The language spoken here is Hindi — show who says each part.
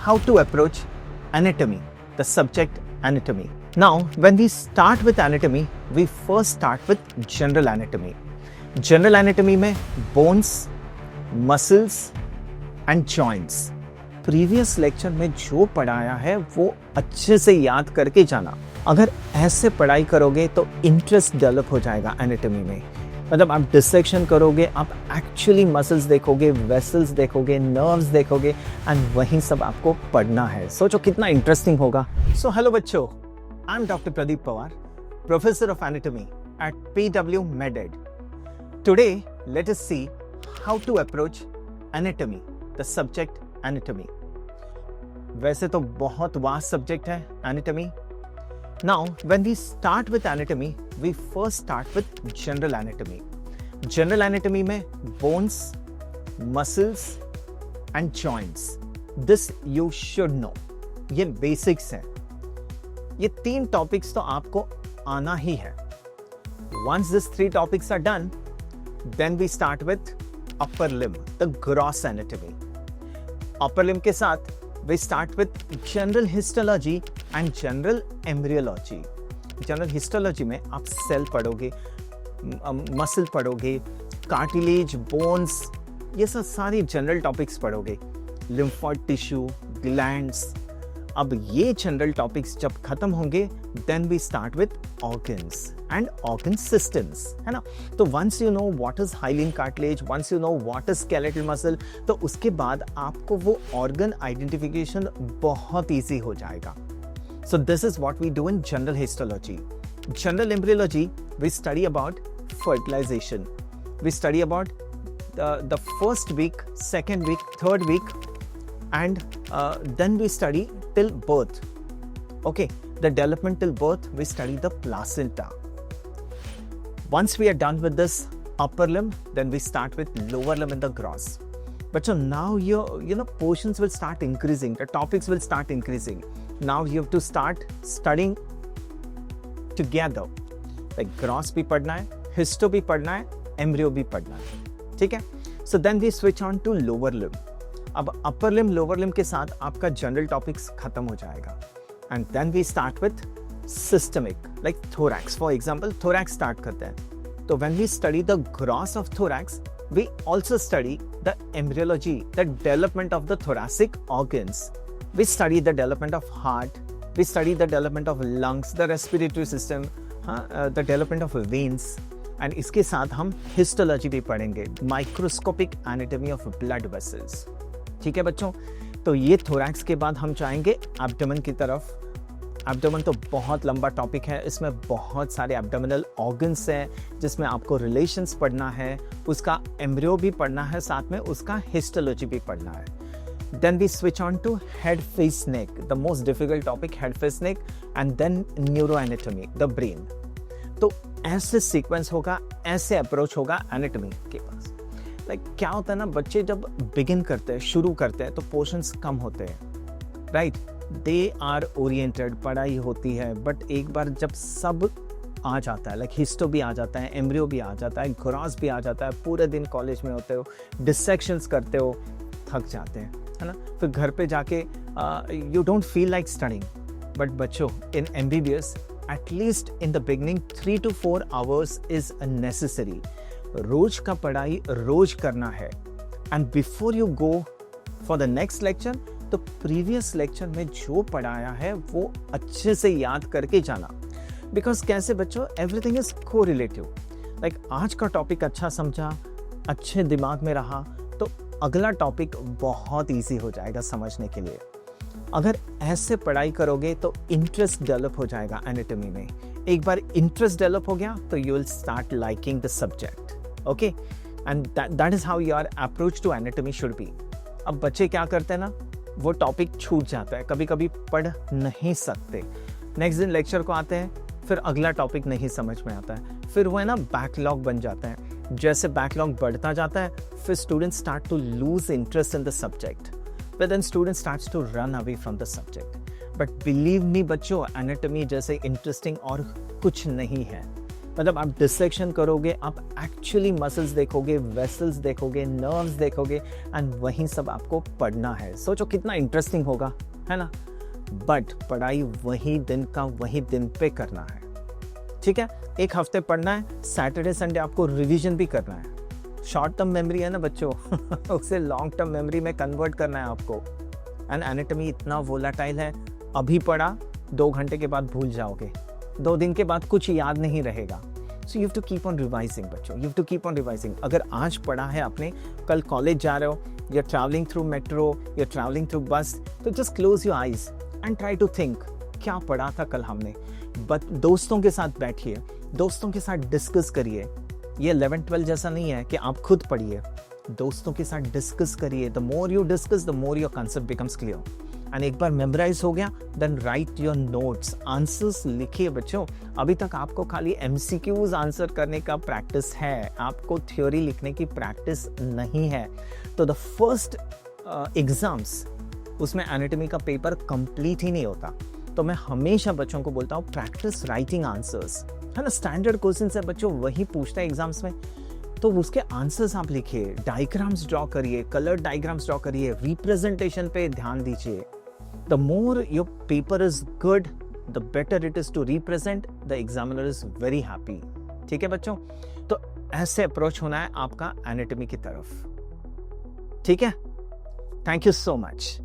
Speaker 1: how to approach anatomy, the subject anatomy. Now, when we start with anatomy, we first start with general anatomy. General anatomy में bones, muscles and joints. Previous lecture में जो पढ़ाया है वो अच्छे से याद करके जाना. अगर ऐसे पढ़ाई करोगे तो इंटरेस्ट डेवलप हो जाएगा एनाटॉमी में. मतलब आप डिसेक्शन करोगे, आप एक्चुअली मसल्स देखोगे, वेसल्स देखोगे, नर्व्स देखोगे एंड वही सब आपको पढ़ना है. सोचो कितना इंटरेस्टिंग होगा. सो हेलो बच्चों, I am doctor Pradeep Pawar, professor of anatomy at PW MedEd. Today let us see how to approach anatomy, the subject anatomy. वैसे तो बहुत वास्ट सब्जेक्ट है anatomy. Now, when we start with anatomy, we first start with general anatomy. General anatomy में bones, muscles and joints. This you should know. ये basics हैं. ये 3 topics तो आपको आना ही है. Once these 3 topics are done, then we start with upper limb, the gross anatomy. Upper limb के साथ we start with general histology and general embryology. General histology में आप सेल पढ़ोगे, मसल पढ़ोगे, कार्टिलेज, बोन्स, ये सब सारी जनरल टॉपिक्स पढ़ोगे. Lymphoid tissue, glands. अब ये जनरल टॉपिक्स जब खत्म होंगे, then we start with organs and organ systems, है ना. तो once you know what is hyaline cartilage, once you know what is skeletal muscle, तो उसके बाद आपको वो ऑर्गन आइडेंटिफिकेशन बहुत ईजी हो जाएगा. So this is what we do in general histology. General embryology, we study about fertilization. We study about the first week, second week, third week, and then we study till birth. Okay, the development till birth, we study the placenta. Once we are done with this upper limb, then we start with lower limb and the gross. But so now your portions will start increasing, the topics will start increasing. Now you have to start studying together. Like gross भी पढ़ना है, histo भी पढ़ना है, embryo भी पढ़ना है. ठीक है? So then we switch on to lower limb. अब upper limb, lower limb के साथ आपका general topics खत्म हो जाएगा. And then we start with systemic, like thorax. For example, thorax start करते हैं. तो when we study the gross of thorax, we also study the embryology, the development of the thoracic organs. We study the development of heart, we study the development of lungs, the respiratory system, the development of veins, and इसके साथ हम histology भी पढ़ेंगे, microscopic anatomy of blood vessels. ठीक है बच्चों, तो ये thorax के बाद हम जाएंगे abdomen की तरफ. एब्डोमेन तो बहुत लंबा टॉपिक है, इसमें बहुत सारे एब्डोमिनल ऑर्गन्स हैं जिसमें आपको रिलेशंस पढ़ना है, उसका एम्ब्रियो भी पढ़ना है, साथ में उसका हिस्टोलॉजी भी पढ़ना है. Then we switch on to head, face, neck, the most difficult topic, head, face, neck, and then neuroanatomy, the brain. तो ऐसे सीक्वेंस होगा, ऐसे अप्रोच होगा एनाटॉमी के पास. लाइक क्या होता है ना, बच्चे जब बिगिन करते हैं, शुरू करते हैं, तो पोर्शंस कम होते हैं, राइट. दे आर ओरिएंटेड, पढ़ाई होती है, बट एक बार जब सब आ जाता है, लाइक हिस्टो भी आ जाता है, एम्ब्रियो भी आ जाता है, ग्रॉस भी आ जाता है, पूरे दिन कॉलेज में होते हो, डिसेक्शंस करते हो, थक जाते हैं, है ना. फिर घर पे जाके you don't feel like studying. But बच्चों, in MBBS at least in the beginning 3 to 4 hours is necessary. रोज का पढ़ाई रोज करना है. And before you go for the next lecture, तो प्रीवियस लेक्चर में जो पढ़ाया है वो अच्छे से याद करके जाना. बिकॉज कैसे बच्चों, एवरीथिंग इज कोरिलेटिव. लाइक आज का टॉपिक अच्छा समझा, अच्छे दिमाग में रहा, तो अगला टॉपिक बहुत इजी हो जाएगा समझने के लिए. अगर ऐसे पढ़ाई करोगे तो इंटरेस्ट डेवलप हो जाएगा एनाटॉमी में. एक बार इंटरेस्ट डेवलप हो गया तो you will start liking the subject. Okay, and that is how your approach to anatomy should be. अब बच्चे क्या करते हैं ना, वो टॉपिक छूट जाता है, कभी कभी पढ़ नहीं सकते, नेक्स्ट दिन लेक्चर को आते हैं, फिर अगला टॉपिक नहीं समझ में आता है, फिर वो है ना बैकलॉग बन जाता है. जैसे बैकलॉग बढ़ता जाता है, फिर student start to lose interest in the subject, but then student starts to run away from the subject. But believe me बच्चों, एनाटॉमी जैसे इंटरेस्टिंग और कुछ नहीं है. मतलब आप डिसेक्शन करोगे, आप एक्चुअली मसल्स देखोगे, वेसल्स देखोगे, नर्व्स देखोगे एंड वही सब आपको पढ़ना है। सोचो कितना इंटरेस्टिंग होगा, है ना? बट पढ़ाई वही दिन का वही दिन पे करना है, ठीक है? एक हफ्ते पढ़ना है, सैटरडे संडे आपको रिवीजन भी करना है। शॉर्ट टर्म मेमोरी है ना बच्चों उसे लॉन्ग टर्म मेमोरी में कन्वर्ट करना है आपको। एंड एनाटॉमी इतना वोलाटाइल है, अभी पढ़ा 2 घंटे के बाद भूल जाओगे, 2 दिन के बाद कुछ याद नहीं रहेगा। So you have to keep on revising बच्चों, you have to keep on revising. अगर आज पढ़ा है आपने, कल कॉलेज जा रहे हो, you are travelling through metro, you are travelling through bus, तो just close your eyes and try to think क्या पढ़ा था कल हमने। बट दोस्तों के साथ बैठिए, दोस्तों के साथ डिस्कस करिए। ये 11-12 जैसा नहीं है कि आप खुद पढ़िए, दोस्तों के साथ डिस्कस करिए। The more you discuss the more your concept becomes clear. And एक बार मेमोराइज हो गया, then write your notes, answers लिखिए बच्चों। अभी तक आपको खाली एमसीक्यूज आंसर करने का प्रैक्टिस है, आपको थ्योरी लिखने की प्रैक्टिस नहीं है। तो द फर्स्ट एग्जाम्स, उसमें एनाटॉमी का पेपर कंप्लीट ही नहीं होता। तो मैं हमेशा बच्चों को बोलता हूँ प्रैक्टिस राइटिंग आंसर्स, है ना? स्टैंडर्ड क्वेश्चन है बच्चों, वही पूछता है एग्जाम्स में, तो उसके आंसर्स आप लिखिए, डायग्राम्स ड्रॉ करिए, कलर डायग्राम्स ड्रॉ करिए, रिप्रेजेंटेशन पे ध्यान दीजिए। The more your paper is good, the better it is to represent, the examiner is very happy. ठीक है बच्चों? तो ऐसे अप्रोच होना है आपका एनाटॉमी की तरफ, ठीक है? Thank you so much.